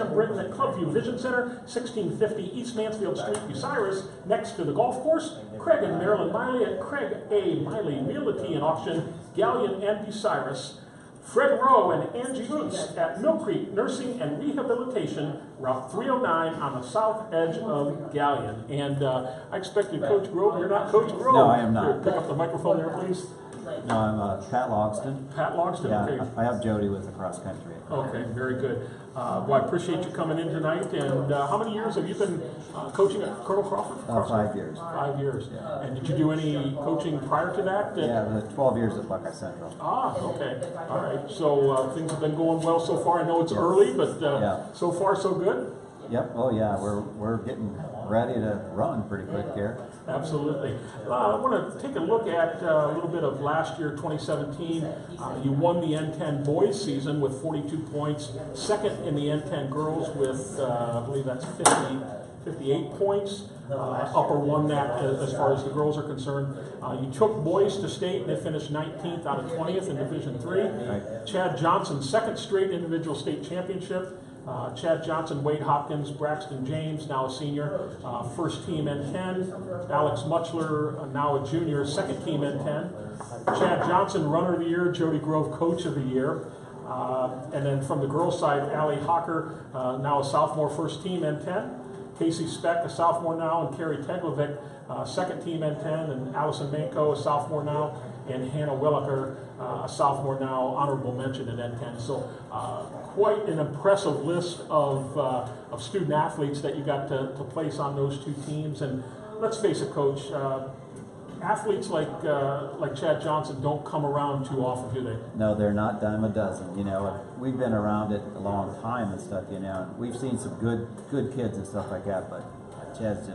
Britain at Clubview Vision Center, 1650 East Mansfield Street, Bucyrus, next to the golf course. Craig and Marilyn Miley at Craig A. Miley Realty and Auction, Galion and Bucyrus. Fred Rowe and Angie Oots at Mill Creek Nursing and Rehabilitation, Route 309 on the south edge of Galion. And I expected Coach Grove. You're not Coach Grove. No, I am not. Here, pick up the microphone there, please. No, I'm Pat Logston. Pat Logston, yeah, okay. I have Jody with the cross country. Okay, very good. Well, I appreciate you coming in tonight. And how many years have you been coaching at Colonel Crawford Cross Country? 5 years. 5 years. Yeah. And did you do any coaching prior to that? Yeah, the 12 years at Buckeye Central. Ah, okay. All right. So things have been going well so far. I know it's early, but so far so good? Yep. Oh, yeah. We're getting ready to run pretty quick here. Absolutely. I want to take a look at a little bit of last year, 2017. You won the N10 boys season with 42 points. Second in the N10 girls with, I believe that's 58 points. Upper won that as far as the girls are concerned. You took boys to state and they finished 19th out of 20th in Division III. Right. Chad Johnson, second straight individual state championship. Chad Johnson, Wade Hopkins, Braxton James, now a senior, first team N10. Alex Muchler, now a junior, second team N10. Chad Johnson, runner of the year. Jody Grove, coach of the year. And then from the girls' side, Allie Hocker, now a sophomore, first team N10. Casey Speck, a sophomore now, and Carrie Teglovic, second team N10, and Allison Manko, a sophomore now, and Hannah Williker, a sophomore now, honorable mention in N10. So quite an impressive list of student athletes that you got to place on those two teams. And let's face it, Coach, athletes like Chad Johnson don't come around too often, do they? No, they're not dime a dozen. You know, we've been around it a long time and stuff. You know, and we've seen some good kids and stuff like that. But Chad's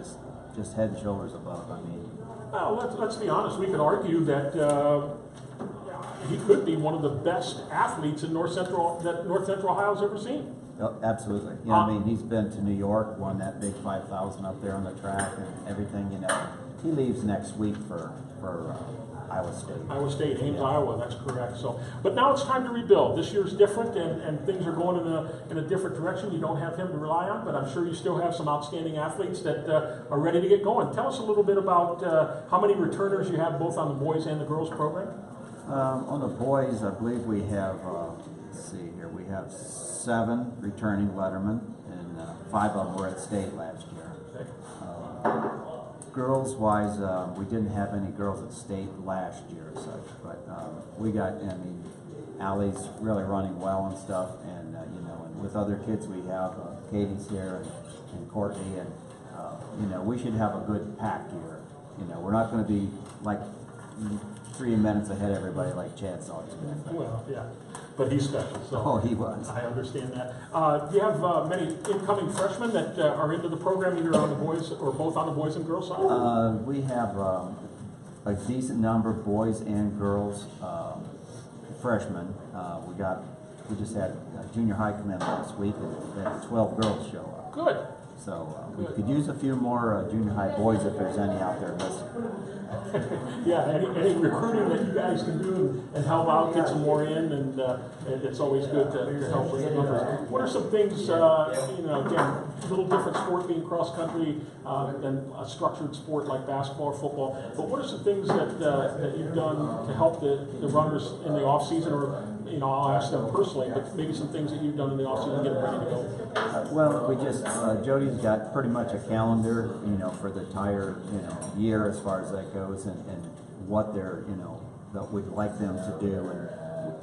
just head and shoulders above. I mean, well, let's be honest. We could argue that he could be one of the best athletes in North Central Ohio's ever seen. Oh, absolutely. You know, I mean, he's been to New York, won that big 5,000 up there on the track and everything. You know, he leaves next week for Iowa State. Iowa State, Ames, Iowa. That's correct. So, but now it's time to rebuild. This year's different, and things are going in a different direction. You don't have him to rely on, but I'm sure you still have some outstanding athletes that are ready to get going. Tell us a little bit about how many returners you have both on the boys and the girls program. On the boys, I believe we have. Let's see here. We have 7 returning lettermen, and 5 of them were at state last year. Okay. Girls-wise, we didn't have any girls at state last year as such, but we got, I mean, Allie's really running well and stuff, and you know, and with other kids we have, Katie's here and Courtney, and you know, we should have a good pack here. You know, we're not going to be like 3 minutes ahead of everybody like Chad's always been. Well, yeah, but he's special. So oh, he was. I understand that. Do you have many incoming freshmen that are into the program, either on the boys or both on the boys and girls side? We have a decent number of boys and girls freshmen. We just had junior high come in last week, and we had 12 girls show up. Good. So we could use a few more junior high boys if there's any out there listening. Yeah, any recruiting that you guys can do and help out, get some more in, and it's always good to help with the numbers. What are some things, you know, again, a little different sport being cross country than a structured sport like basketball or football, but what are some things that you've done to help the runners in the off season, or, you know, I'll ask them personally, but maybe some things that you've done in the off season to get them ready to go? Well, we just, Jody's got pretty much a calendar, you know, for the entire, you know, year as far as that goes, and what they're, you know, that we'd like them to do. And,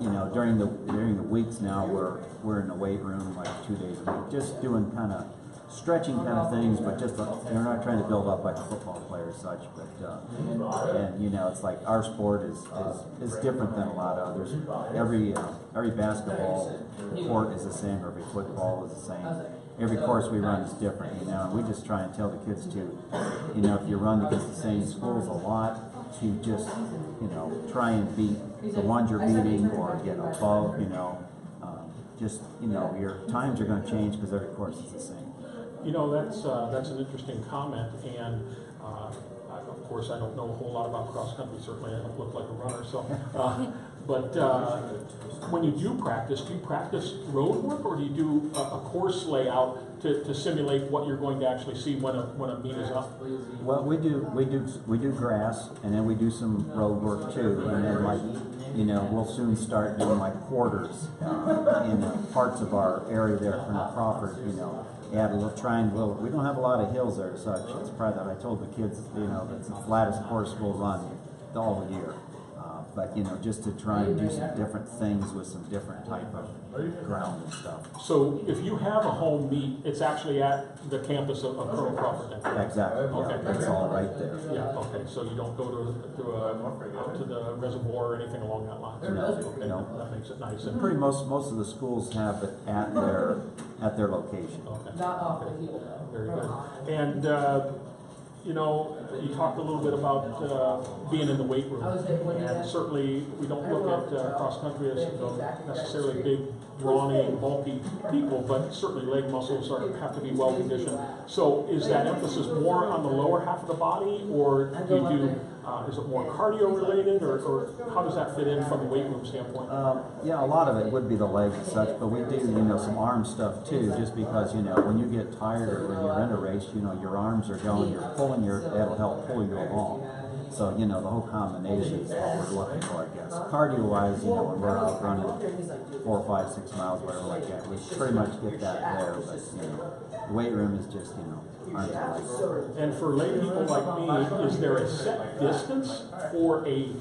you know, during the weeks now, we're in the weight room like 2 days a week, just doing kind of stretching kind of things, but just they're not trying to build up like a football player as such. But and you know, it's like our sport is different than a lot of others. Every basketball court is the same. Every football is the same. Every course we run is different, you know, and we just try and tell the kids to, you know, if you run against the same schools a lot, to just, you know, try and beat the ones you're beating or get above, you know. Just, you know, your times are going to change because every course is the same. You know, that's an interesting comment, and of course I don't know a whole lot about cross country. Certainly I don't look like a runner, so But when you do you practice road work, or do you do a course layout to simulate what you're going to actually see when a meet is up? Well, we do grass, and then we do some road work too, and then like, you know, we'll soon start doing like quarters in parts of our area there, Colonel Crawford, you know. Add a little triangle. We don't have a lot of hills there, so it's probably that I told the kids, you know, that's the flattest course we'll run all year. But you know, just to try and do some different things with some different type of ground and stuff. So if you have a home meet, it's actually at the campus of Colonel Crawford then? Exactly. Okay. Yeah, it's all right there. Yeah. Okay. So you don't go out to the reservoir or anything along that line? No. Okay. No. That makes it nice. And Pretty most of the schools have it at their location. okay. Okay. Very good. And you know, you talked a little bit about being in the weight room, and certainly we don't look at cross country as necessarily big, brawny, bulky people, but certainly leg muscles have to be well conditioned. So is that emphasis more on the lower half of the body, or do you do? Is it more cardio related, or how does that fit in from the weight room standpoint? Yeah, a lot of it would be the legs and such, but we do, you know, some arm stuff too, just because, you know, when you get tired or when you're in a race, you know, your arms are going, you're pulling that'll help pull you along. So, you know, the whole combination is what we're looking for, I guess. Cardio-wise, you know, when we're out running 4, 5, 6 miles, whatever like that, we pretty much get that there, but, you know, the weight room is just, you know, arms and legs. And for lay people like me, is there a set distance for a meet?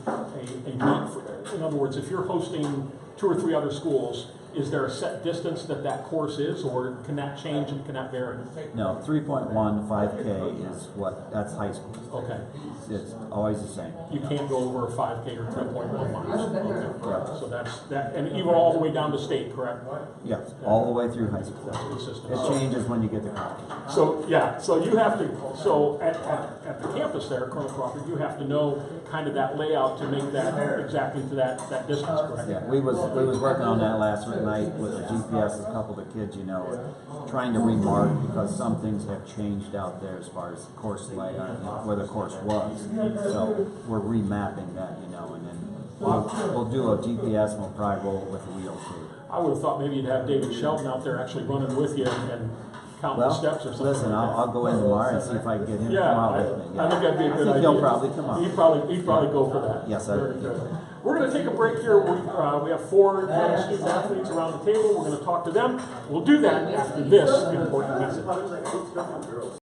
In other words, if you're hosting 2 or 3 other schools, is there a set distance that course is, or can that change and can that vary? No, 3.1 5K is that's high school. Okay. It's always the same. You can't go over a 5K or 3.1 miles. Okay. Correct. So that's that, and even all the way down to state, correct? Yes, all the way through high school. That's consistent. It changes when you get to college. So yeah, so you have to. So at the campus there, Colonel Crawford, you have to know kind of that layout to make that exactly to that distance, correct? Yeah, we was working on that last night with the GPS, a couple of the kids, you know, trying to remark because some things have changed out there as far as the course layout, where the course was. So we're remapping that, you know, and then we'll do a GPS and we'll probably roll it with a wheel too. I would have thought maybe you'd have David Sheldon out there actually running with you and counting the steps or something. Listen, like I'll go in tomorrow and see if I can get him to come out with me. I think that'd be a good idea. He'll probably come out. He'd probably go for that. Yes, sir. Very good. We're going to take a break here. We have 4 young student athletes around the table. We're going to talk to them. We'll do that after this important message.